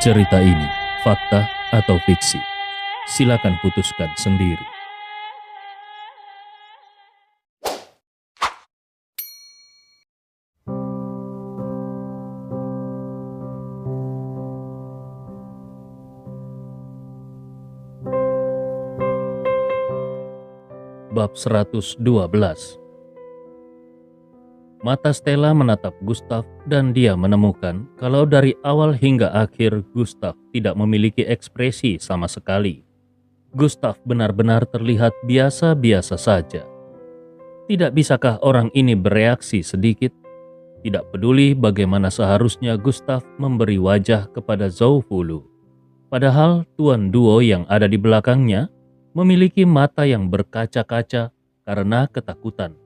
Cerita ini fakta atau fiksi? Silakan putuskan sendiri. Bab 112. Mata Stella menatap Gustav dan dia menemukan kalau dari awal hingga akhir Gustav tidak memiliki ekspresi sama sekali. Gustav benar-benar terlihat biasa-biasa saja. Tidak bisakah orang ini bereaksi sedikit? Tidak peduli bagaimana seharusnya Gustav memberi wajah kepada Zhou Fulu. Padahal Tuan Duo yang ada di belakangnya memiliki mata yang berkaca-kaca karena ketakutan.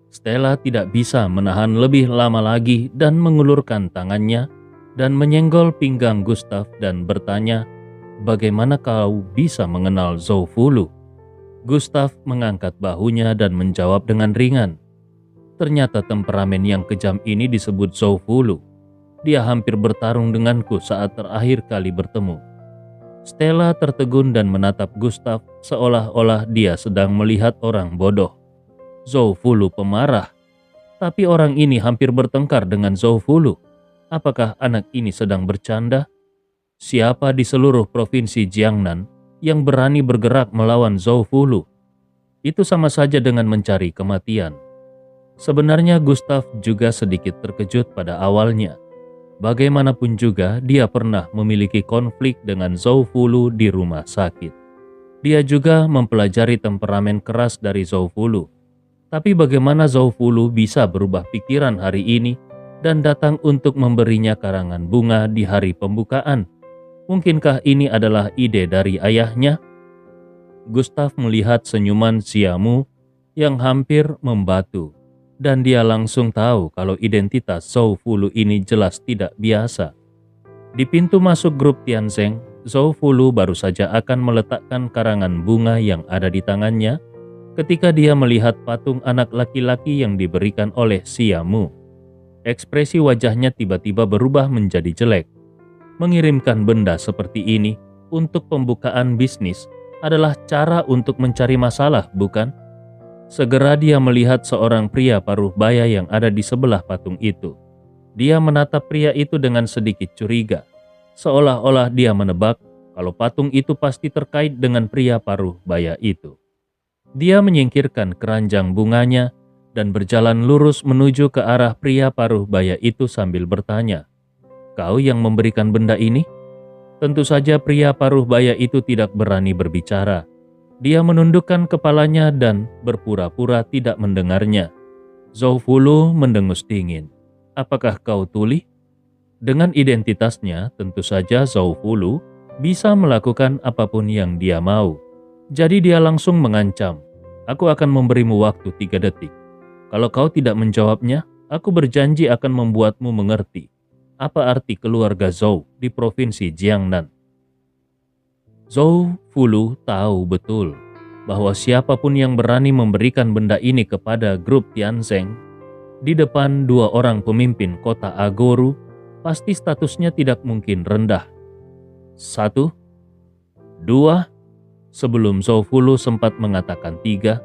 Stella tidak bisa menahan lebih lama lagi dan mengulurkan tangannya dan menyenggol pinggang Gustav dan bertanya, "Bagaimana kau bisa mengenal Zhou Fulu?" Gustav mengangkat bahunya dan menjawab dengan ringan, "Ternyata temperamen yang kejam ini disebut Zhou Fulu. Dia hampir bertarung denganku saat terakhir kali bertemu." Stella tertegun dan menatap Gustav seolah-olah dia sedang melihat orang bodoh. Zhou Fulu pemarah, tapi orang ini hampir bertengkar dengan Zhou Fulu. Apakah anak ini sedang bercanda? Siapa di seluruh provinsi Jiangnan yang berani bergerak melawan Zhou Fulu? Itu sama saja dengan mencari kematian. Sebenarnya Gustav juga sedikit terkejut pada awalnya. Bagaimanapun juga dia pernah memiliki konflik dengan Zhou Fulu di rumah sakit. Dia juga mempelajari temperamen keras dari Zhou Fulu. Tapi bagaimana Zhou Fulu bisa berubah pikiran hari ini dan datang untuk memberinya karangan bunga di hari pembukaan? Mungkinkah ini adalah ide dari ayahnya? Gustav melihat senyuman Xiaomu yang hampir membatu, dan dia langsung tahu kalau identitas Zhou Fulu ini jelas tidak biasa. Di pintu masuk grup Tianzeng, Zhou Fulu baru saja akan meletakkan karangan bunga yang ada di tangannya ketika dia melihat patung anak laki-laki yang diberikan oleh Xiaomu. Ekspresi wajahnya tiba-tiba berubah menjadi jelek. Mengirimkan benda seperti ini untuk pembukaan bisnis adalah cara untuk mencari masalah, bukan? Segera dia melihat seorang pria paruh baya yang ada di sebelah patung itu. Dia menatap pria itu dengan sedikit curiga, seolah-olah dia menebak kalau patung itu pasti terkait dengan pria paruh baya itu. Dia menyingkirkan keranjang bunganya dan berjalan lurus menuju ke arah pria paruh baya itu sambil bertanya, "Kau yang memberikan benda ini?" Tentu saja pria paruh baya itu tidak berani berbicara. Dia menundukkan kepalanya dan berpura-pura tidak mendengarnya. Zhou Fulu mendengus dingin. "Apakah kau tuli?" Dengan identitasnya, tentu saja Zhou Fulu bisa melakukan apapun yang dia mau. Jadi dia langsung mengancam, "Aku akan memberimu waktu 3 detik. Kalau kau tidak menjawabnya, aku berjanji akan membuatmu mengerti apa arti keluarga Zhou di provinsi Jiangnan." Zhou Fulu tahu betul bahwa siapapun yang berani memberikan benda ini kepada grup Tianzeng di depan 2 orang pemimpin kota Agoru, pasti statusnya tidak mungkin rendah. 1, 2, sebelum Zhou Fulu sempat mengatakan 3,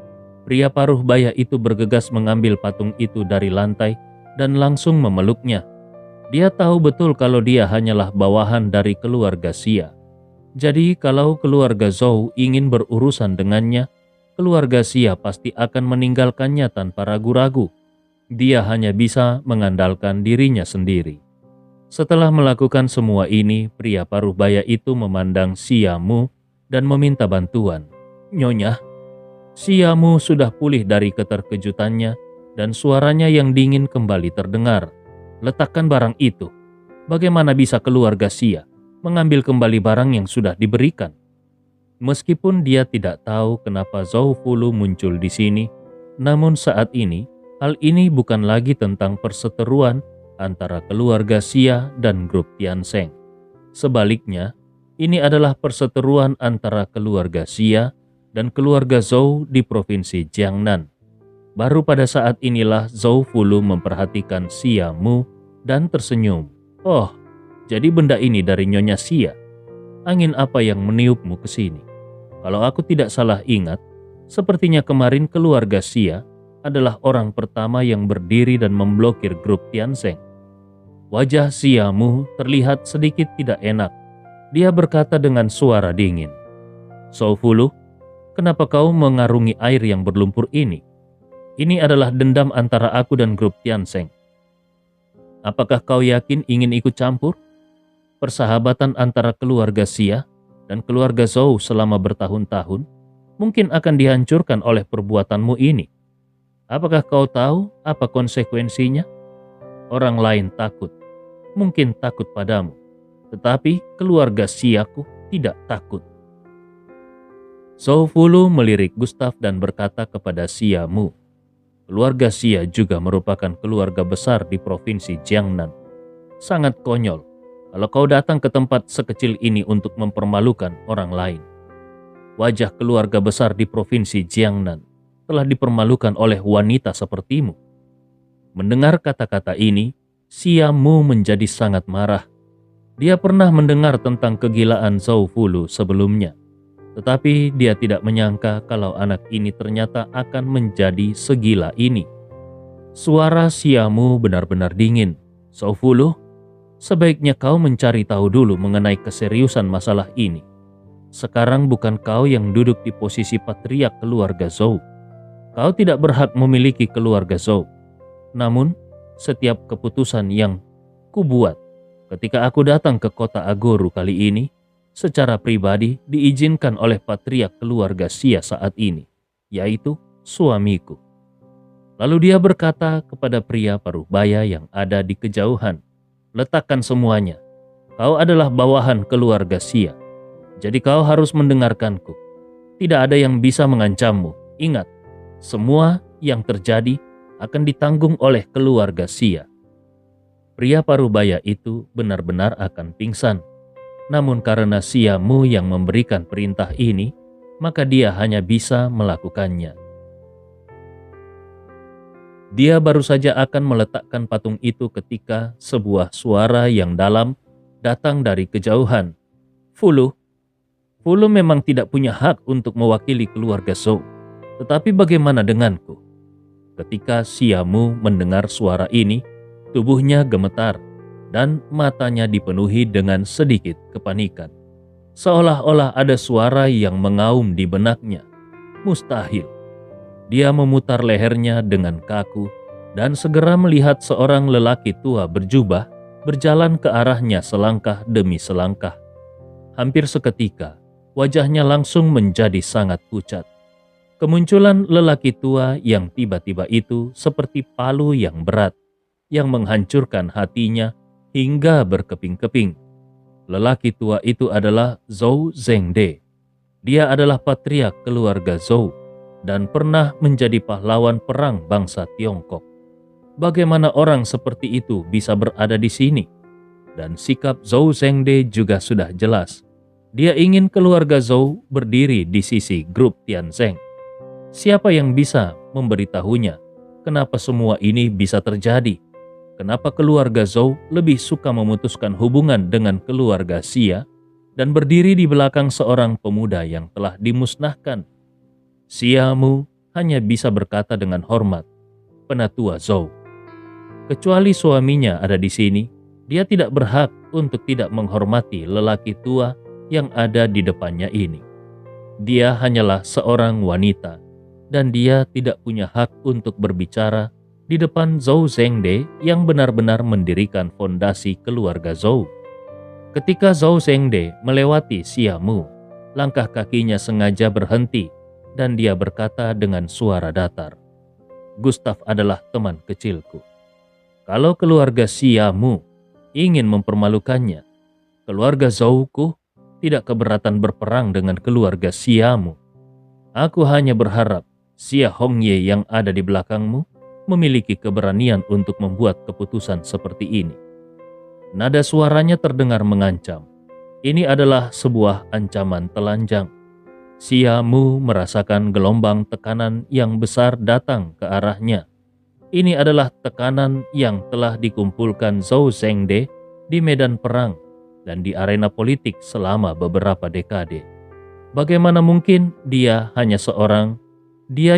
pria paruh baya itu bergegas mengambil patung itu dari lantai dan langsung memeluknya. Dia tahu betul kalau dia hanyalah bawahan dari keluarga Xia. Jadi kalau keluarga Zhou ingin berurusan dengannya, keluarga Xia pasti akan meninggalkannya tanpa ragu-ragu. Dia hanya bisa mengandalkan dirinya sendiri. Setelah melakukan semua ini, pria paruh baya itu memandang Xiaomu dan meminta bantuan. "Nyonya." Xiaomu sudah pulih dari keterkejutannya dan suaranya yang dingin kembali terdengar. "Letakkan barang itu. Bagaimana bisa keluarga Xia mengambil kembali barang yang sudah diberikan?" Meskipun dia tidak tahu kenapa Zhou Fulu muncul di sini, namun saat ini hal ini bukan lagi tentang perseteruan antara keluarga Xia dan grup Tianzeng. Sebaliknya, ini adalah perseteruan antara keluarga Xia dan keluarga Zhou di provinsi Jiangnan. Baru pada saat inilah Zhou Fulu memperhatikan Xiaomu dan tersenyum. "Oh, Jadi benda ini dari Nyonya Xia. Angin apa yang meniupmu ke sini? Kalau aku tidak salah ingat, sepertinya kemarin keluarga Xia adalah orang pertama yang berdiri dan memblokir grup Tianzeng. Wajah Xia Mu terlihat sedikit tidak enak. Dia berkata dengan suara dingin, "Zhou Fulu, kenapa kau mengarungi air yang berlumpur ini? Ini adalah dendam antara aku dan grup Tianzeng. Apakah kau yakin ingin ikut campur? Persahabatan antara keluarga Xia dan keluarga Zhou selama bertahun-tahun mungkin akan dihancurkan oleh perbuatanmu ini. Apakah kau tahu apa konsekuensinya? Orang lain takut, mungkin takut padamu, tetapi keluarga Xiaku tidak takut." Zhou Fulu melirik Gustav dan berkata kepada Xia Mu, "Keluarga Xia juga merupakan keluarga besar di provinsi Jiangnan. Sangat konyol kalau kau datang ke tempat sekecil ini untuk mempermalukan orang lain. Wajah keluarga besar di provinsi Jiangnan telah dipermalukan oleh wanita sepertimu." Mendengar kata-kata ini, Xia Mu menjadi sangat marah. Dia pernah mendengar tentang kegilaan Zhou Fulu sebelumnya, tetapi dia tidak menyangka kalau anak ini ternyata akan menjadi segila ini. Suara Xia Mu benar-benar dingin. "Zhou Fulu, sebaiknya kau mencari tahu dulu mengenai keseriusan masalah ini. Sekarang bukan kau yang duduk di posisi patriark keluarga Zhou. Kau tidak berhak memiliki keluarga Zhou. Namun, setiap keputusan yang kubuat ketika aku datang ke kota Agoru kali ini, secara pribadi diizinkan oleh patriark keluarga Xia saat ini, yaitu suamiku." Lalu dia berkata kepada pria parubaya yang ada di kejauhan, "Letakkan semuanya. Kau adalah bawahan keluarga Xia. Jadi kau harus mendengarkanku. Tidak ada yang bisa mengancammu. Ingat, semua yang terjadi akan ditanggung oleh keluarga Xia." Pria parubaya itu benar-benar akan pingsan. Namun karena Xia Mu yang memberikan perintah ini, maka dia hanya bisa melakukannya. Dia baru saja akan meletakkan patung itu ketika sebuah suara yang dalam datang dari kejauhan. "Fulu, Fulu memang tidak punya hak untuk mewakili keluarga Zhou. Tetapi bagaimana denganku?" Ketika Xia Mu mendengar suara ini, tubuhnya gemetar dan matanya dipenuhi dengan sedikit kepanikan. Seolah-olah ada suara yang mengaum di benaknya. Mustahil. Dia memutar lehernya dengan kaku dan segera melihat seorang lelaki tua berjubah berjalan ke arahnya selangkah demi selangkah. Hampir seketika, wajahnya langsung menjadi sangat pucat. Kemunculan lelaki tua yang tiba-tiba itu seperti palu yang berat, yang menghancurkan hatinya hingga berkeping-keping. Lelaki tua itu adalah Zhou Zhengde. Dia adalah patriark keluarga Zhou dan pernah menjadi pahlawan perang bangsa Tiongkok. Bagaimana orang seperti itu bisa berada di sini? Dan sikap Zhou Zhengde juga sudah jelas. Dia ingin keluarga Zhou berdiri di sisi grup Tianzeng. Siapa yang bisa memberitahunya kenapa semua ini bisa terjadi? Kenapa keluarga Zhou lebih suka memutuskan hubungan dengan keluarga Xia dan berdiri di belakang seorang pemuda yang telah dimusnahkan? Xia Mu hanya bisa berkata dengan hormat, "Penatua Zhou." Kecuali suaminya ada di sini, dia tidak berhak untuk tidak menghormati lelaki tua yang ada di depannya ini. Dia hanyalah seorang wanita, dan dia tidak punya hak untuk berbicara di depan Zhou Zhengde yang benar-benar mendirikan fondasi keluarga Zhou. Ketika Zhou Zhengde melewati Xia Mu, langkah kakinya sengaja berhenti dan dia berkata dengan suara datar, "Gustav adalah teman kecilku. Kalau keluarga Xia Mu ingin mempermalukannya, keluarga Zhouku tidak keberatan berperang dengan keluarga Xia Mu. Aku hanya berharap Xia Hongye yang ada di belakangmu memiliki keberanian untuk membuat keputusan seperti ini." Nada suaranya terdengar mengancam. Ini adalah sebuah ancaman telanjang. Xia Mu merasakan gelombang tekanan yang besar datang ke arahnya. Ini adalah tekanan yang telah dikumpulkan Zhou Zhengde di medan perang, dan di arena politik selama beberapa dekade. Bagaimana mungkin dia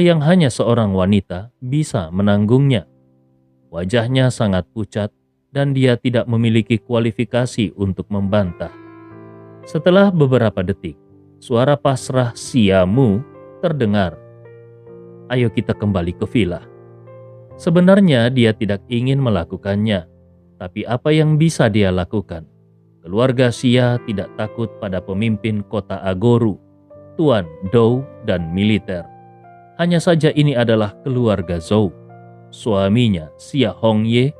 yang hanya seorang wanita bisa menanggungnya? Wajahnya sangat pucat dan dia tidak memiliki kualifikasi untuk membantah. Setelah beberapa detik, suara pasrah Siamu terdengar. Ayo kita kembali ke villa. Sebenarnya dia tidak ingin melakukannya, tapi apa yang bisa dia lakukan? Keluarga Xia tidak takut pada pemimpin kota Agoru, Tuan Dou, dan militer. Hanya saja ini adalah keluarga Zhou. Suaminya, Xia Hongye,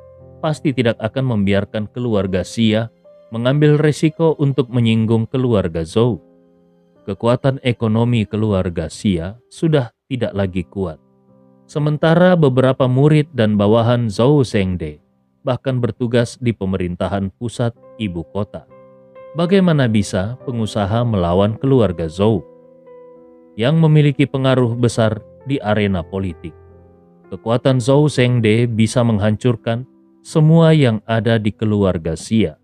pasti tidak akan membiarkan keluarga Xia mengambil resiko untuk menyinggung keluarga Zhou. Kekuatan ekonomi keluarga Xia sudah tidak lagi kuat. Sementara beberapa murid dan bawahan Zhou Zhengde bahkan bertugas di pemerintahan pusat ibu kota. Bagaimana bisa pengusaha melawan keluarga Zhou yang memiliki pengaruh besar di arena politik? Kekuatan Zhou Zhengde bisa menghancurkan semua yang ada di keluarga Xia.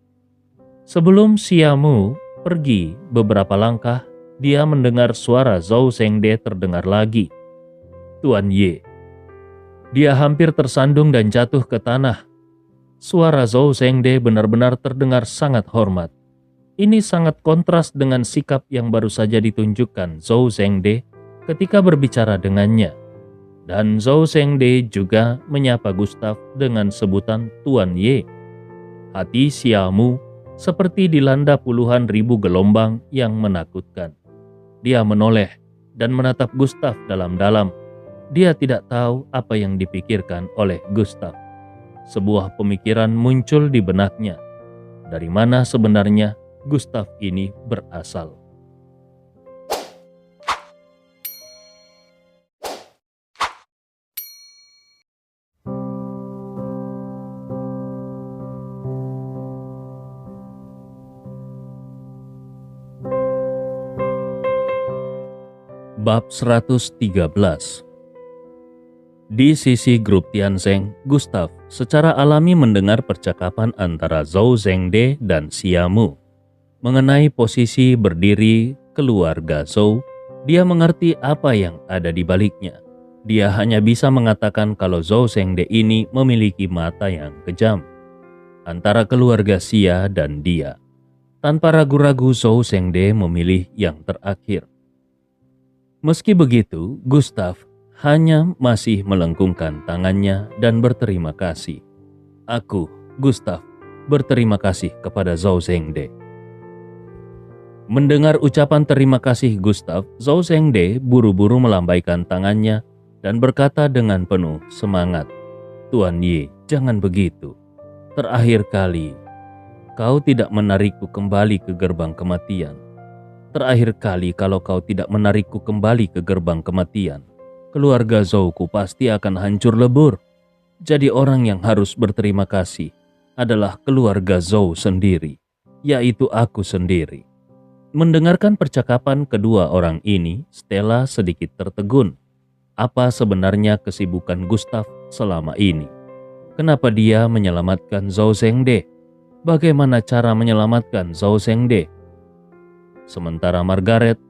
Sebelum Siamu pergi beberapa langkah, dia mendengar suara Zhou Zhengde terdengar lagi. Tuan Ye. Dia hampir tersandung dan jatuh ke tanah. Suara Zhou Zhengde benar-benar terdengar sangat hormat. Ini sangat kontras dengan sikap yang baru saja ditunjukkan Zhou Zhengde ketika berbicara dengannya. Dan Zhou Zhengde juga menyapa Gustav dengan sebutan Tuan Ye. Hati Siamu seperti dilanda puluhan ribu gelombang yang menakutkan. Dia menoleh dan menatap Gustav dalam-dalam. Dia tidak tahu apa yang dipikirkan oleh Gustav. Sebuah pemikiran muncul di benaknya. Dari mana sebenarnya Gustav ini berasal? Bab 113. Di sisi grup Tianzeng, Gustav secara alami mendengar percakapan antara Zhou Zhengde dan Siamu. Mengenai posisi berdiri keluarga Zhou, dia mengerti apa yang ada di baliknya. Dia hanya bisa mengatakan kalau Zhou Zhengde ini memiliki mata yang kejam. Antara keluarga Xia dan dia. Tanpa ragu-ragu Zhou Zhengde memilih yang terakhir. Meski begitu, Gustav hanya masih melengkungkan tangannya dan berterima kasih. Aku, Gustav, berterima kasih kepada Zhou Zhengde. Mendengar ucapan terima kasih Gustav, Zhou Zhengde buru-buru melambaikan tangannya dan berkata dengan penuh semangat, Tuan Ye, jangan begitu. Terakhir kali, kau tidak menarikku kembali ke gerbang kematian. Terakhir kali kalau kau tidak menarikku kembali ke gerbang kematian, keluarga Zhouku pasti akan hancur lebur. Jadi orang yang harus berterima kasih adalah keluarga Zhou sendiri, yaitu aku sendiri. Mendengarkan percakapan kedua orang ini, Stella sedikit tertegun. Apa sebenarnya kesibukan Gustav selama ini? Kenapa dia menyelamatkan Zhou Zhengde? Bagaimana cara menyelamatkan Zhou Zhengde? Sementara Margaret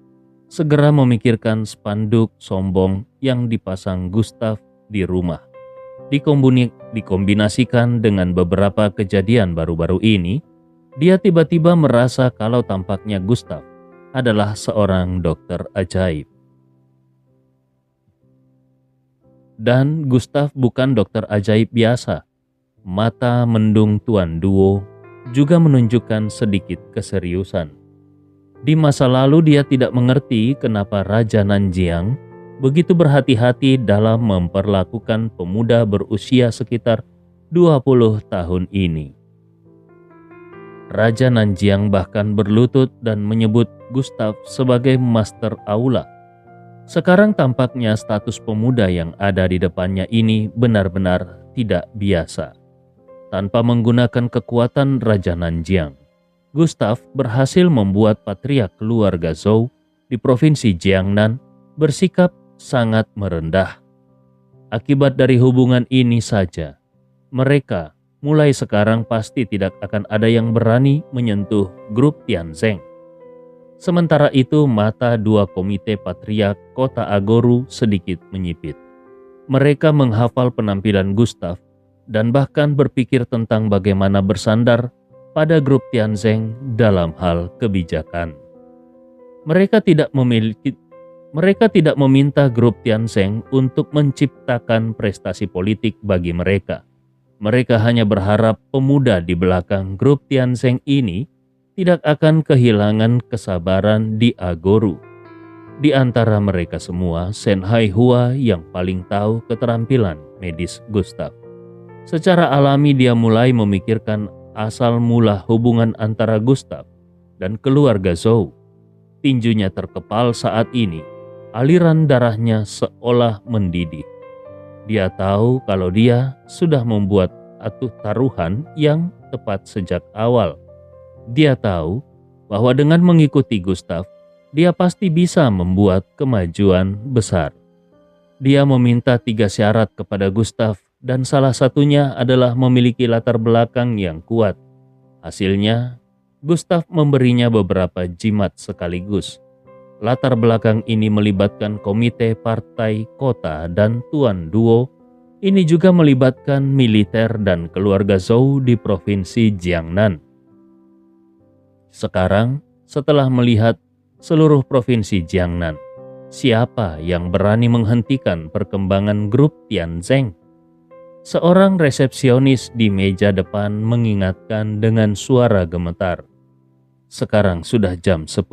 segera memikirkan spanduk sombong yang dipasang Gustav di rumah. Dikombinasikan dengan beberapa kejadian baru-baru ini, dia tiba-tiba merasa kalau tampaknya Gustav adalah seorang dokter ajaib. Dan Gustav bukan dokter ajaib biasa. Mata mendung Tuan Duo juga menunjukkan sedikit keseriusan. Di masa lalu dia tidak mengerti kenapa Raja Nanjiang begitu berhati-hati dalam memperlakukan pemuda berusia sekitar 20 tahun ini. Raja Nanjiang bahkan berlutut dan menyebut Gustav sebagai master aula. Sekarang tampaknya status pemuda yang ada di depannya ini benar-benar tidak biasa. Tanpa menggunakan kekuatan Raja Nanjiang, Gustav berhasil membuat patriark keluarga Zhou di provinsi Jiangnan bersikap sangat merendah. Akibat dari hubungan ini saja, mereka mulai sekarang pasti tidak akan ada yang berani menyentuh grup Tianzeng. Sementara itu mata dua komite patriark kota Agoru sedikit menyipit. Mereka menghafal penampilan Gustav dan bahkan berpikir tentang bagaimana bersandar pada grup Tianzeng dalam hal kebijakan. Mereka tidak meminta grup Tianzeng untuk menciptakan prestasi politik bagi mereka. Mereka hanya berharap pemuda di belakang grup Tianzeng ini tidak akan kehilangan kesabaran di Agoru. Di antara mereka semua, Shen Haihua yang paling tahu keterampilan medis Gustav. Secara alami dia mulai memikirkan asal mula hubungan antara Gustav dan keluarga Zhou. Tinjunya terkepal saat ini, aliran darahnya seolah mendidih. Dia tahu kalau dia sudah membuat taruhan yang tepat sejak awal. Dia tahu bahwa dengan mengikuti Gustav, dia pasti bisa membuat kemajuan besar. Dia meminta 3 syarat kepada Gustav dan salah satunya adalah memiliki latar belakang yang kuat. Hasilnya, Gustav memberinya beberapa jimat sekaligus. Latar belakang ini melibatkan komite partai kota dan Tuan Duo. Ini juga melibatkan militer dan keluarga Zhou di provinsi Jiangnan. Sekarang, setelah melihat seluruh provinsi Jiangnan, siapa yang berani menghentikan perkembangan grup Tianzeng? Seorang resepsionis di meja depan mengingatkan dengan suara gemetar. Sekarang sudah jam 10.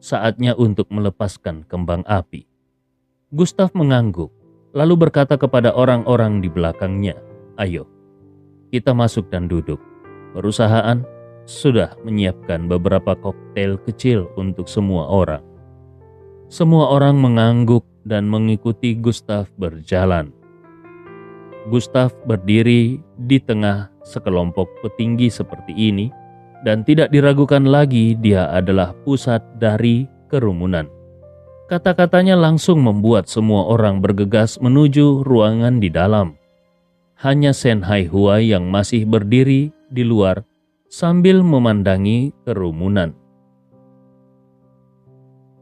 Saatnya untuk melepaskan kembang api. Gustav mengangguk, lalu berkata kepada orang-orang di belakangnya, "Ayo, kita masuk dan duduk. Perusahaan sudah menyiapkan beberapa koktail kecil untuk semua orang." Semua orang mengangguk dan mengikuti Gustav berjalan. Gustav berdiri di tengah sekelompok petinggi seperti ini dan tidak diragukan lagi dia adalah pusat dari kerumunan. Kata-katanya langsung membuat semua orang bergegas menuju ruangan di dalam. Hanya Shen Haihua yang masih berdiri di luar sambil memandangi kerumunan.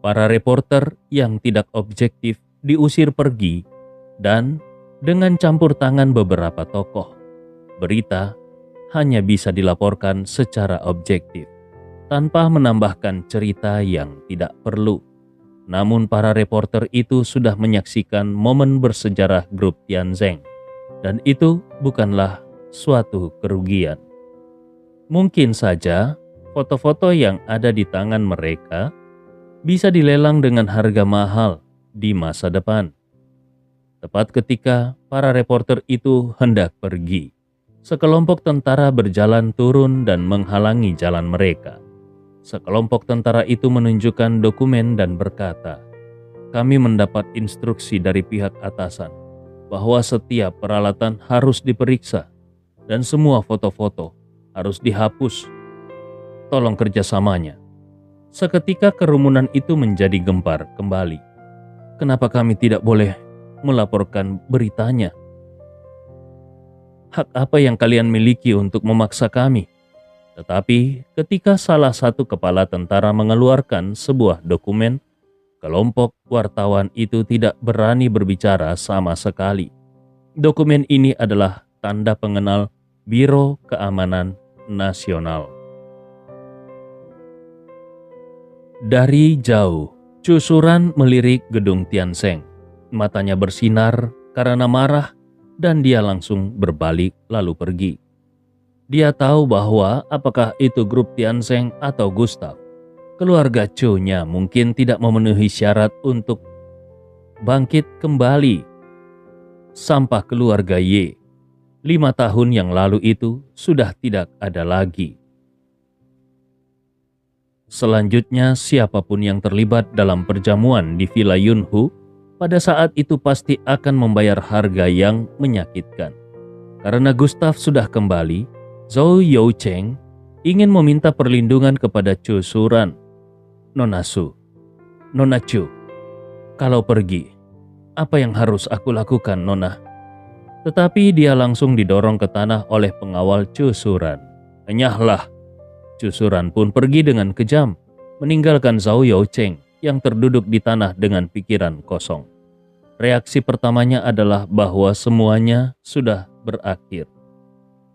Para reporter yang tidak objektif diusir pergi dan dengan campur tangan beberapa tokoh, berita hanya bisa dilaporkan secara objektif tanpa menambahkan cerita yang tidak perlu. Namun para reporter itu sudah menyaksikan momen bersejarah grup Tianzeng dan itu bukanlah suatu kerugian. Mungkin saja foto-foto yang ada di tangan mereka bisa dilelang dengan harga mahal di masa depan. Tepat ketika para reporter itu hendak pergi, sekelompok tentara berjalan turun dan menghalangi jalan mereka. Sekelompok tentara itu menunjukkan dokumen dan berkata, "Kami mendapat instruksi dari pihak atasan bahwa setiap peralatan harus diperiksa dan semua foto-foto harus dihapus. Tolong kerjasamanya." Seketika kerumunan itu menjadi gempar kembali. Kenapa kami tidak boleh melaporkan beritanya? Hak apa yang kalian miliki untuk memaksa kami? Tetapi ketika salah satu kepala tentara mengeluarkan sebuah dokumen, kelompok wartawan itu tidak berani berbicara sama sekali. Dokumen ini adalah tanda pengenal Biro Keamanan Nasional. Dari jauh, Chu Suran melirik gedung Tianzeng. Matanya bersinar karena marah dan dia langsung berbalik lalu pergi. Dia tahu bahwa apakah itu grup Tianzeng atau Gustav, keluarga Chu-nya mungkin tidak memenuhi syarat untuk bangkit kembali. Sampah keluarga Ye 5 tahun yang lalu itu sudah tidak ada lagi. Selanjutnya, siapapun yang terlibat dalam perjamuan di Villa Yunhu pada saat itu pasti akan membayar harga yang menyakitkan. Karena Gustav sudah kembali, Zhou Youcheng ingin meminta perlindungan kepada Chu Suran. "Nona Su, Nona Chu, kalau pergi, apa yang harus aku lakukan, Nona?" Tetapi dia langsung didorong ke tanah oleh pengawal Cusuran. Enyahlah! Cusuran pun pergi dengan kejam, meninggalkan Zhao Youcheng yang terduduk di tanah dengan pikiran kosong. Reaksi pertamanya adalah bahwa semuanya sudah berakhir.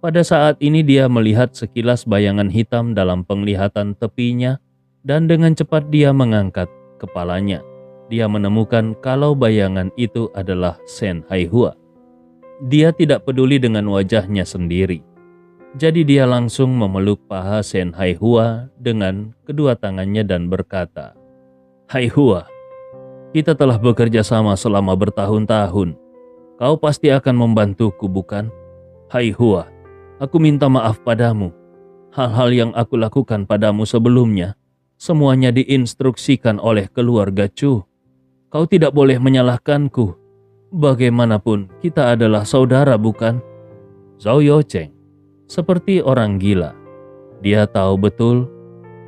Pada saat ini dia melihat sekilas bayangan hitam dalam penglihatan tepinya dan dengan cepat dia mengangkat kepalanya. Dia menemukan kalau bayangan itu adalah Shen Haihua. Dia tidak peduli dengan wajahnya sendiri. Jadi dia langsung memeluk paha Shen Haihua dengan kedua tangannya dan berkata, "Haihua, kita telah bekerja sama selama bertahun-tahun. Kau pasti akan membantuku, bukan? Haihua, aku minta maaf padamu. Hal-hal yang aku lakukan padamu sebelumnya, semuanya diinstruksikan oleh keluarga Chu. Kau tidak boleh menyalahkanku. Bagaimanapun, kita adalah saudara, bukan?" Zhao Youcheng seperti orang gila. Dia tahu betul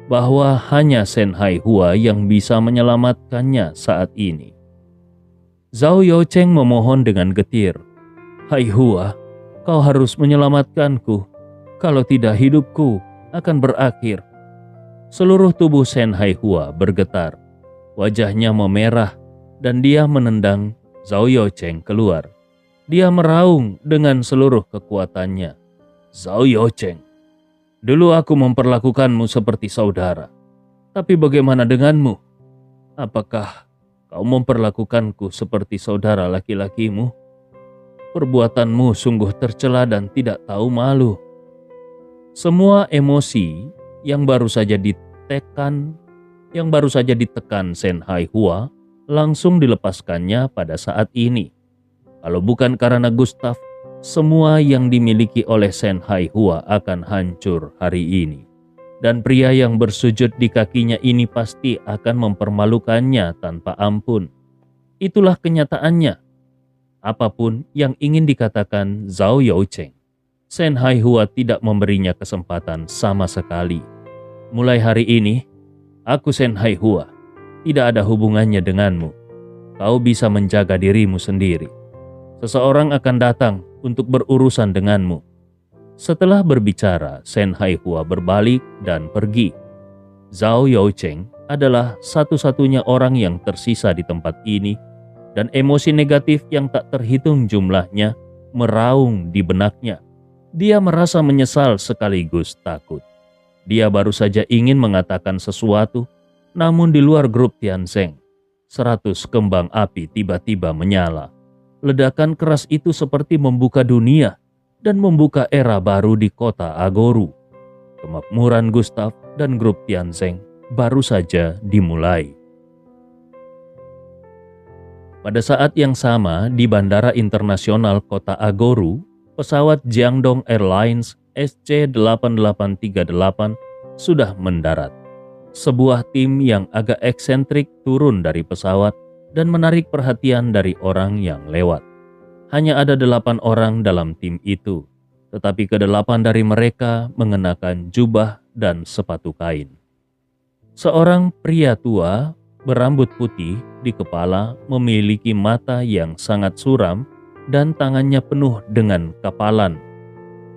bahwa hanya Shen Haihua yang bisa menyelamatkannya saat ini. Zhao Youcheng memohon dengan getir, "Haihua, kau harus menyelamatkanku. Kalau tidak, hidupku akan berakhir." Seluruh tubuh Shen Haihua bergetar. Wajahnya memerah dan dia menendang Zhao Youcheng keluar. Dia meraung dengan seluruh kekuatannya. "Zhao Youcheng, dulu aku memperlakukanmu seperti saudara. Tapi bagaimana denganmu? Apakah kau memperlakukanku seperti saudara laki-lakimu? Perbuatanmu sungguh tercela dan tidak tahu malu." Semua emosi yang baru saja ditekan Shen Haihua langsung dilepaskannya pada saat ini. Kalau bukan karena Gustav, semua yang dimiliki oleh Shen Haihua akan hancur hari ini. Dan pria yang bersujud di kakinya ini pasti akan mempermalukannya tanpa ampun. Itulah kenyataannya. Apapun yang ingin dikatakan Zhao Youcheng, Shen Haihua tidak memberinya kesempatan sama sekali. "Mulai hari ini, aku Shen Haihua, tidak ada hubungannya denganmu. Kau bisa menjaga dirimu sendiri. Seseorang akan datang untuk berurusan denganmu." Setelah berbicara, Shen Haihua berbalik dan pergi. Zhao Youcheng adalah satu-satunya orang yang tersisa di tempat ini, dan emosi negatif yang tak terhitung jumlahnya meraung di benaknya. Dia merasa menyesal sekaligus takut. Dia baru saja ingin mengatakan sesuatu, namun di luar grup Tianzeng, 100 kembang api tiba-tiba menyala. Ledakan keras itu seperti membuka dunia dan membuka era baru di kota Agoru. Kemakmuran Gustav dan grup Tianzeng baru saja dimulai. Pada saat yang sama di Bandara Internasional Kota Agoru, pesawat Jiangdong Airlines SC-8838 sudah mendarat. Sebuah tim yang agak eksentrik turun dari pesawat dan menarik perhatian dari orang yang lewat. Hanya ada 8 orang dalam tim itu, tetapi ke-8 dari mereka mengenakan jubah dan sepatu kain. Seorang pria tua berambut putih di kepala memiliki mata yang sangat suram dan tangannya penuh dengan kapalan.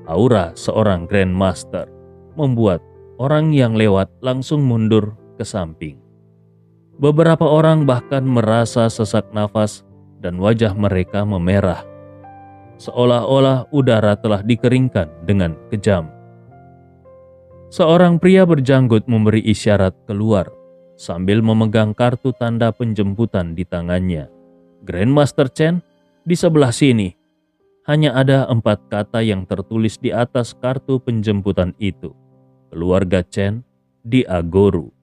Aura seorang Grandmaster membuat orang yang lewat langsung mundur ke samping. Beberapa orang bahkan merasa sesak nafas dan wajah mereka memerah, seolah-olah udara telah dikeringkan dengan kejam. Seorang pria berjanggut memberi isyarat keluar sambil memegang kartu tanda penjemputan di tangannya. "Grandmaster Chen, di sebelah sini." Hanya ada 4 kata yang tertulis di atas kartu penjemputan itu. "Keluarga Chen di Agoru."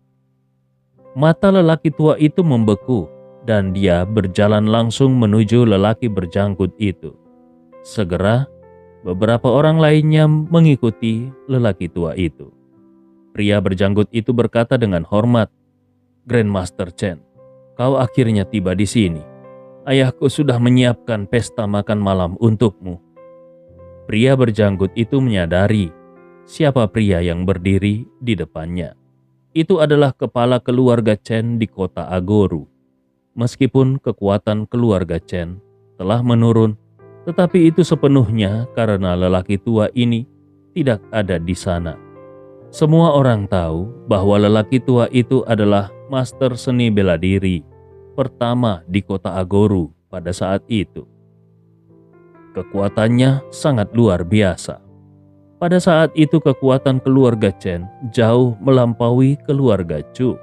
Mata lelaki tua itu membeku dan dia berjalan langsung menuju lelaki berjanggut itu. Segera, beberapa orang lainnya mengikuti lelaki tua itu. Pria berjanggut itu berkata dengan hormat, "Grandmaster Chen, kau akhirnya tiba di sini. Ayahku sudah menyiapkan pesta makan malam untukmu." Pria berjanggut itu menyadari siapa pria yang berdiri di depannya. Itu adalah kepala keluarga Chen di kota Agoru. Meskipun kekuatan keluarga Chen telah menurun, Tetapi itu sepenuhnya karena lelaki tua ini tidak ada di sana. Semua orang tahu bahwa lelaki tua itu adalah master seni bela diri pertama di kota Agoru pada saat itu. Kekuatannya sangat luar biasa. Pada saat itu kekuatan keluarga Chen jauh melampaui keluarga Chu.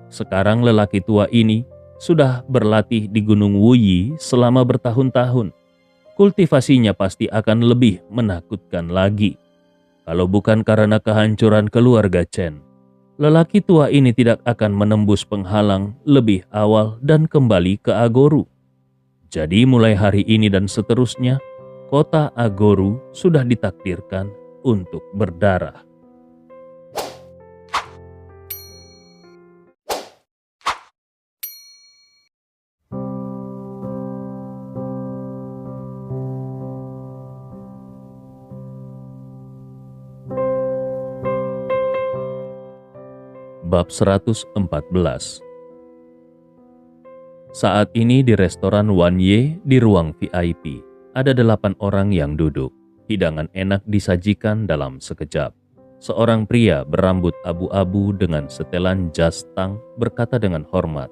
Sekarang lelaki tua ini sudah berlatih di Gunung Wuyi selama bertahun-tahun. Kultivasinya pasti akan lebih menakutkan lagi. Kalau bukan karena kehancuran keluarga Chen, lelaki tua ini tidak akan menembus penghalang lebih awal dan kembali ke Agoru. Jadi mulai hari ini dan seterusnya, kota Agoru sudah ditakdirkan untuk berdarah. Bab 114. Saat ini di restoran Wan Ye di ruang VIP, ada 8 orang yang duduk. Hidangan enak disajikan dalam sekejap. Seorang pria berambut abu-abu dengan setelan jas tang berkata dengan hormat,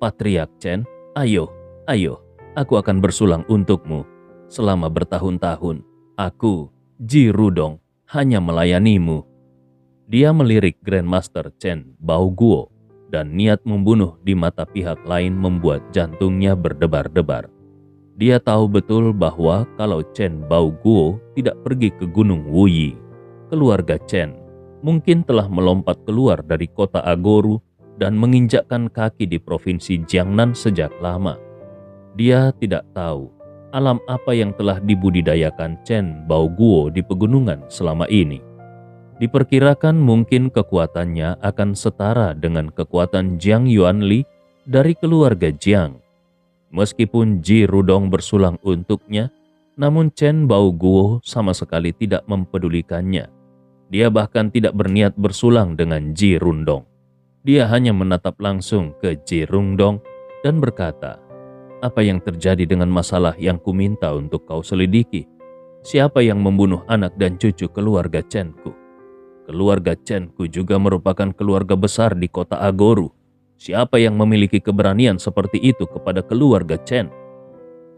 "Patriark Chen, ayo, aku akan bersulang untukmu. Selama bertahun-tahun, aku, Ji Rudong, hanya melayanimu." Dia melirik Grandmaster Chen Baoguo dan niat membunuh di mata pihak lain membuat jantungnya berdebar-debar. Dia tahu betul bahwa kalau Chen Baoguo tidak pergi ke Gunung Wuyi, keluarga Chen mungkin telah melompat keluar dari kota Agoru dan menginjakkan kaki di provinsi Jiangnan sejak lama. Dia tidak tahu alam apa yang telah dibudidayakan Chen Baoguo di pegunungan selama ini. Diperkirakan mungkin kekuatannya akan setara dengan kekuatan Jiang Yuanli dari keluarga Jiang. Meskipun Ji Rudong bersulang untuknya, namun Chen Baoguo sama sekali tidak mempedulikannya. Dia bahkan tidak berniat bersulang dengan Ji Rudong. Dia hanya menatap langsung ke Ji Rudong dan berkata, "Apa yang terjadi dengan masalah yang kuminta untuk kau selidiki? Siapa yang membunuh anak dan cucu keluarga Chen-ku? Keluarga Chen-ku juga merupakan keluarga besar di kota Agoru. Siapa yang memiliki keberanian seperti itu kepada keluarga Chen?"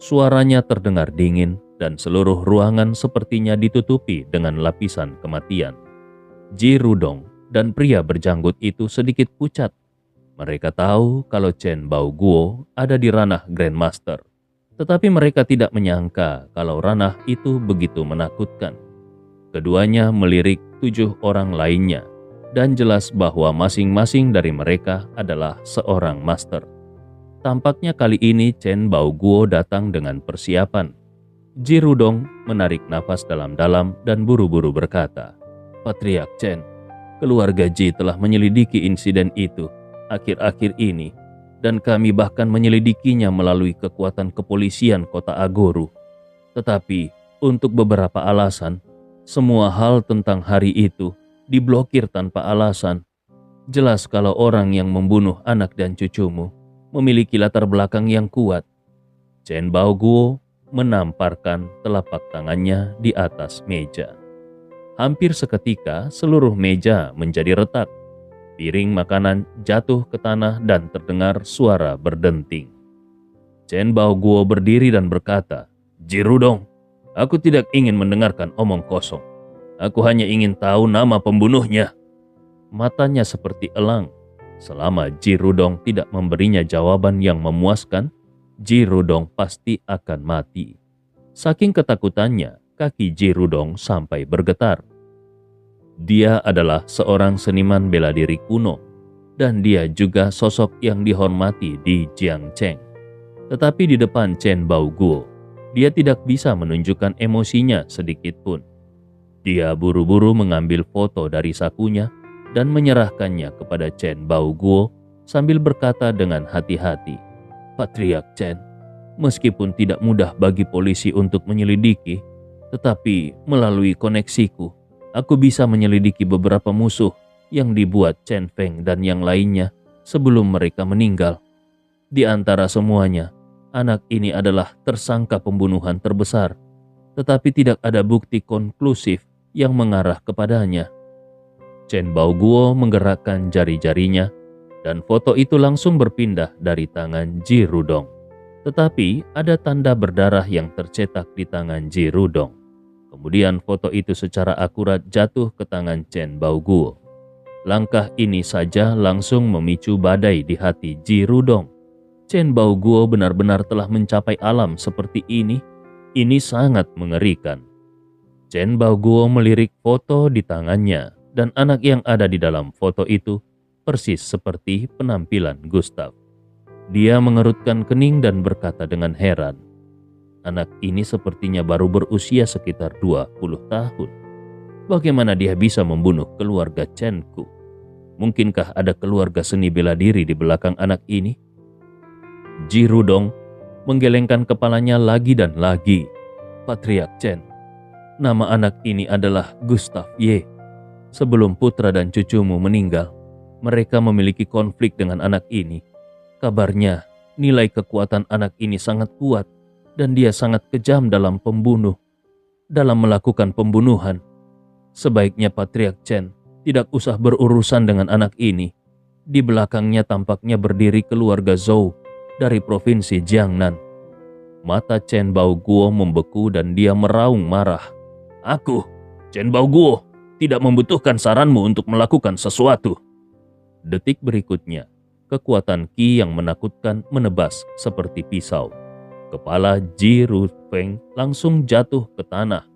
Suaranya terdengar dingin dan seluruh ruangan sepertinya ditutupi dengan lapisan kematian. Ji Rudong dan pria berjanggut itu sedikit pucat. Mereka tahu kalau Chen Baoguo ada di ranah Grandmaster. Tetapi mereka tidak menyangka kalau ranah itu begitu menakutkan. Keduanya melirik 7 orang lainnya, dan jelas bahwa masing-masing dari mereka adalah seorang master. Tampaknya kali ini Chen Baoguo datang dengan persiapan. Ji Rudong menarik nafas dalam-dalam dan buru-buru berkata, "Patriark Chen, keluarga Ji telah menyelidiki insiden itu akhir-akhir ini, dan kami bahkan menyelidikinya melalui kekuatan kepolisian kota Agoru. Tetapi untuk beberapa alasan, semua hal tentang hari itu diblokir tanpa alasan. Jelas kalau orang yang membunuh anak dan cucumu memiliki latar belakang yang kuat." Chen Baoguo menamparkan telapak tangannya di atas meja. Hampir seketika seluruh meja menjadi retak. Piring makanan jatuh ke tanah dan terdengar suara berdenting. Chen Baoguo berdiri dan berkata, "Ji Rudong, aku tidak ingin mendengarkan omong kosong. Aku hanya ingin tahu nama pembunuhnya." Matanya seperti elang. Selama Ji Rudong tidak memberinya jawaban yang memuaskan, Ji Rudong pasti akan mati. Saking ketakutannya, kaki Ji Rudong sampai bergetar. Dia adalah seorang seniman bela diri kuno, dan dia juga sosok yang dihormati di Jiangcheng. Tetapi di depan Chen Baoguo, dia tidak bisa menunjukkan emosinya sedikit pun. Dia buru-buru mengambil foto dari sakunya dan menyerahkannya kepada Chen Baoguo sambil berkata dengan hati-hati, "Patriark Chen, meskipun tidak mudah bagi polisi untuk menyelidiki, tetapi melalui koneksiku, aku bisa menyelidiki beberapa musuh yang dibuat Chen Feng dan yang lainnya sebelum mereka meninggal. Di antara semuanya, Anak ini adalah tersangka pembunuhan terbesar, tetapi tidak ada bukti konklusif yang mengarah kepadanya. Chen Baoguo menggerakkan jari-jarinya dan foto itu langsung berpindah dari tangan Ji Rudong. Tetapi ada tanda berdarah yang tercetak di tangan Ji Rudong. Kemudian foto itu secara akurat jatuh ke tangan Chen Baoguo. Langkah ini saja langsung memicu badai di hati Ji Rudong. Chen Baoguo benar-benar telah mencapai alam seperti ini. Ini sangat mengerikan. Chen Baoguo melirik foto di tangannya dan anak yang ada di dalam foto itu persis seperti penampilan Gustav. Dia mengerutkan kening dan berkata dengan heran, anak ini sepertinya baru berusia sekitar 20 tahun. Bagaimana dia bisa membunuh keluarga Chen-ku? Mungkinkah ada keluarga seni bela diri di belakang anak ini? Ji Rudong menggelengkan kepalanya lagi dan lagi. Patriark Chen, nama anak ini adalah Gustav Ye. Sebelum putra dan cucumu meninggal, mereka memiliki konflik dengan anak ini. Kabarnya, nilai kekuatan anak ini sangat kuat dan dia sangat kejam dalam melakukan pembunuhan. Sebaiknya Patriark Chen tidak usah berurusan dengan anak ini. Di belakangnya tampaknya berdiri keluarga Zhou dari provinsi Jiangnan. Mata Chen Baoguo membeku dan dia meraung marah. Aku, Chen Baoguo, tidak membutuhkan saranmu untuk melakukan sesuatu. Detik berikutnya, kekuatan Qi yang menakutkan menebas seperti pisau. Kepala Ji Rufeng langsung jatuh ke tanah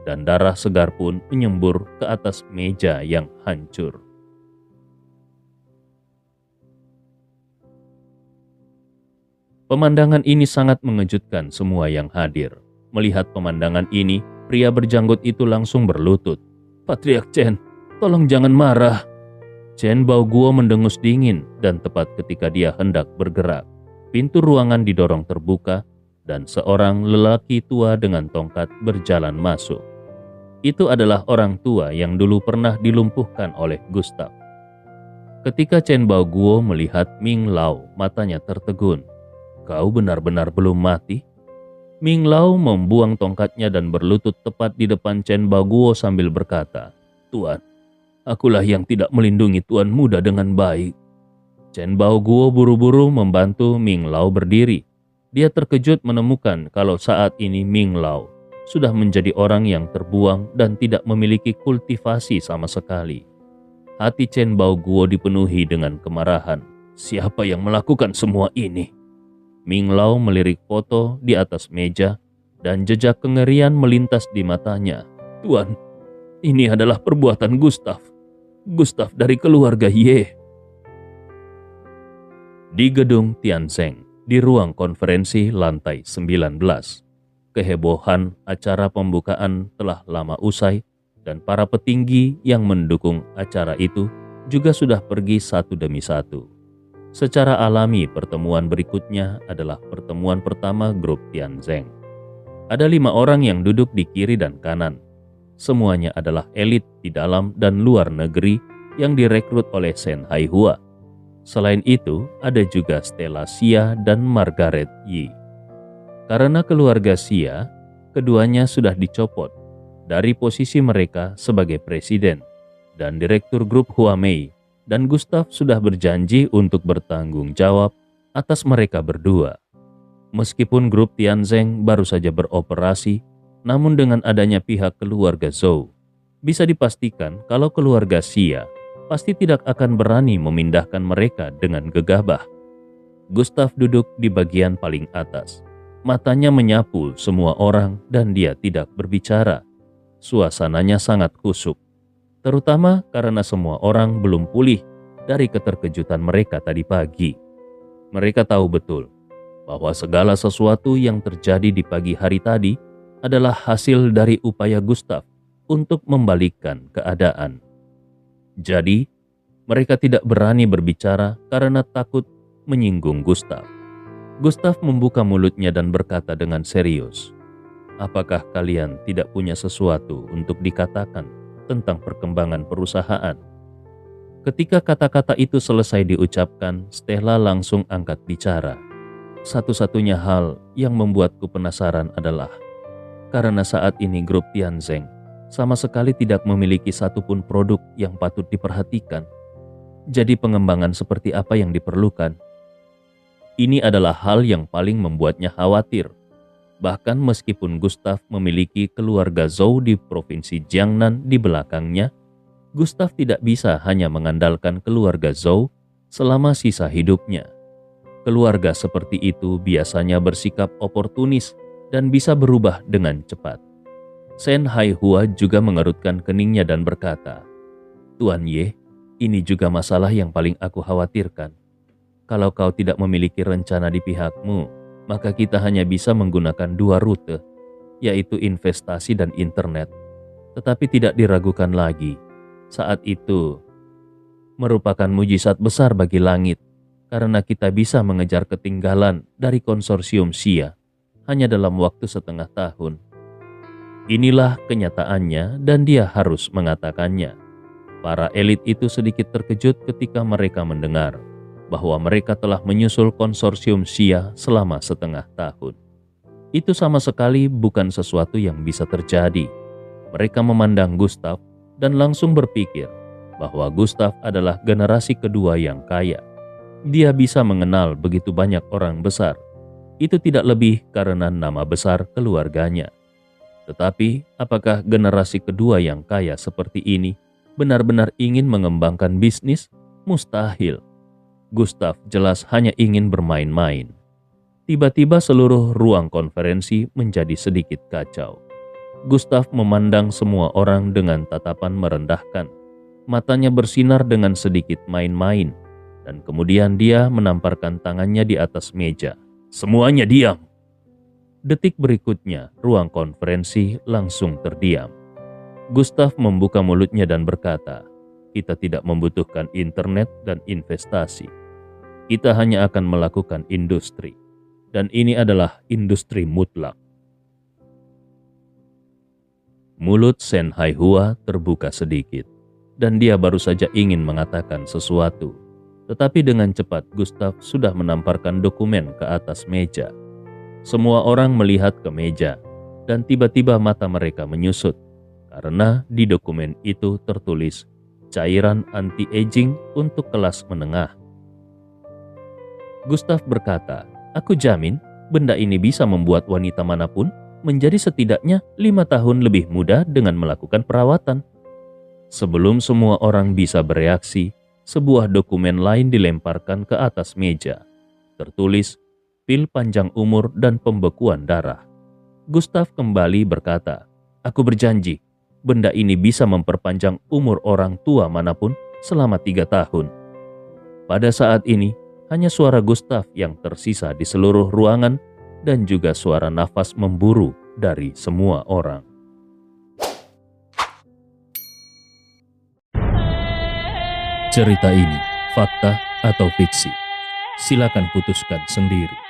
dan darah segar pun menyembur ke atas meja yang hancur. Pemandangan ini sangat mengejutkan semua yang hadir. Melihat pemandangan ini, pria berjanggut itu langsung berlutut. Patriark Chen, tolong jangan marah. Chen Baoguo mendengus dingin dan tepat ketika dia hendak bergerak, pintu ruangan didorong terbuka dan seorang lelaki tua dengan tongkat berjalan masuk. Itu adalah orang tua yang dulu pernah dilumpuhkan oleh Gustav. Ketika Chen Baoguo melihat Ming Lao, matanya tertegun. Kau benar-benar belum mati? Ming Lao membuang tongkatnya dan berlutut tepat di depan Chen Baoguo sambil berkata, Tuan, akulah yang tidak melindungi Tuan Muda dengan baik. Chen Baoguo buru-buru membantu Ming Lao berdiri. Dia terkejut menemukan kalau saat ini Ming Lao sudah menjadi orang yang terbuang dan tidak memiliki kultivasi sama sekali. Hati Chen Baoguo dipenuhi dengan kemarahan. Siapa yang melakukan semua ini? Ming Lao melirik foto di atas meja dan jejak kengerian melintas di matanya. Tuan, ini adalah perbuatan Gustav. Gustav dari keluarga Ye. Di gedung Tianzeng, di ruang konferensi lantai 19. Kehebohan acara pembukaan telah lama usai dan para petinggi yang mendukung acara itu juga sudah pergi satu demi satu. Secara alami, pertemuan berikutnya adalah pertemuan pertama grup Tianzeng. Ada 5 orang yang duduk di kiri dan kanan. Semuanya adalah elit di dalam dan luar negeri yang direkrut oleh Shen Haihua. Selain itu, ada juga Stella Xia dan Margaret Yi. Karena keluarga Xia, keduanya sudah dicopot dari posisi mereka sebagai presiden dan direktur grup Huamei, dan Gustav sudah berjanji untuk bertanggung jawab atas mereka berdua. Meskipun grup Tianzeng baru saja beroperasi, namun dengan adanya pihak keluarga Zhou, bisa dipastikan kalau keluarga Xia pasti tidak akan berani memindahkan mereka dengan gegabah. Gustav duduk di bagian paling atas. Matanya menyapu semua orang dan dia tidak berbicara. Suasananya sangat khusyuk, terutama karena semua orang belum pulih dari keterkejutan mereka tadi pagi. Mereka tahu betul bahwa segala sesuatu yang terjadi di pagi hari tadi adalah hasil dari upaya Gustav untuk membalikkan keadaan. Jadi, mereka tidak berani berbicara karena takut menyinggung Gustav. Gustav membuka mulutnya dan berkata dengan serius, "Apakah kalian tidak punya sesuatu untuk dikatakan tentang perkembangan perusahaan?" Ketika kata-kata itu selesai diucapkan, Stella langsung angkat bicara. Satu-satunya hal yang membuatku penasaran adalah karena saat ini grup Tianzeng sama sekali tidak memiliki satupun produk yang patut diperhatikan. Jadi pengembangan seperti apa yang diperlukan? Ini adalah hal yang paling membuatnya khawatir. Bahkan meskipun Gustav memiliki keluarga Zhou di provinsi Jiangnan di belakangnya, Gustav tidak bisa hanya mengandalkan keluarga Zhou selama sisa hidupnya. Keluarga seperti itu biasanya bersikap oportunis dan bisa berubah dengan cepat. Shen Haihua juga mengerutkan keningnya dan berkata, "Tuan Ye, ini juga masalah yang paling aku khawatirkan. Kalau kau tidak memiliki rencana di pihakmu, maka kita hanya bisa menggunakan dua rute, yaitu investasi dan internet. Tetapi tidak diragukan lagi, saat itu merupakan mujizat besar bagi langit, karena kita bisa mengejar ketinggalan dari konsorsium Xia hanya dalam waktu setengah tahun." Inilah kenyataannya dan dia harus mengatakannya. Para elit itu sedikit terkejut ketika mereka mendengar bahwa mereka telah menyusul konsorsium Xia selama setengah tahun. Itu sama sekali bukan sesuatu yang bisa terjadi. Mereka memandang Gustav dan langsung berpikir bahwa Gustav adalah generasi kedua yang kaya. Dia bisa mengenal begitu banyak orang besar. Itu tidak lebih karena nama besar keluarganya. Tetapi apakah generasi kedua yang kaya seperti ini benar-benar ingin mengembangkan bisnis? Mustahil. Gustav jelas hanya ingin bermain-main. Tiba-tiba seluruh ruang konferensi menjadi sedikit kacau. Gustav memandang semua orang dengan tatapan merendahkan. Matanya bersinar dengan sedikit main-main, dan kemudian dia menamparkan tangannya di atas meja. "Semuanya diam!" Detik berikutnya, ruang konferensi langsung terdiam. Gustav membuka mulutnya dan berkata, "Kita tidak membutuhkan internet dan investasi. Kita hanya akan melakukan industri. Dan ini adalah industri mutlak." Mulut Shen Haihua terbuka sedikit, dan dia baru saja ingin mengatakan sesuatu. Tetapi dengan cepat Gustav sudah menamparkan dokumen ke atas meja. Semua orang melihat ke meja, dan tiba-tiba mata mereka menyusut, karena di dokumen itu tertulis cairan anti-aging untuk kelas menengah. Gustav berkata, "Aku jamin benda ini bisa membuat wanita manapun menjadi setidaknya 5 tahun lebih muda dengan melakukan perawatan." Sebelum semua orang bisa bereaksi, sebuah dokumen lain dilemparkan ke atas meja. Tertulis, "Pil panjang umur dan pembekuan darah." Gustav kembali berkata, "Aku berjanji, benda ini bisa memperpanjang umur orang tua manapun selama 3 tahun. Pada saat ini, hanya suara Gustav yang tersisa di seluruh ruangan dan juga suara nafas memburu dari semua orang. Cerita ini fakta atau fiksi? Silakan putuskan sendiri.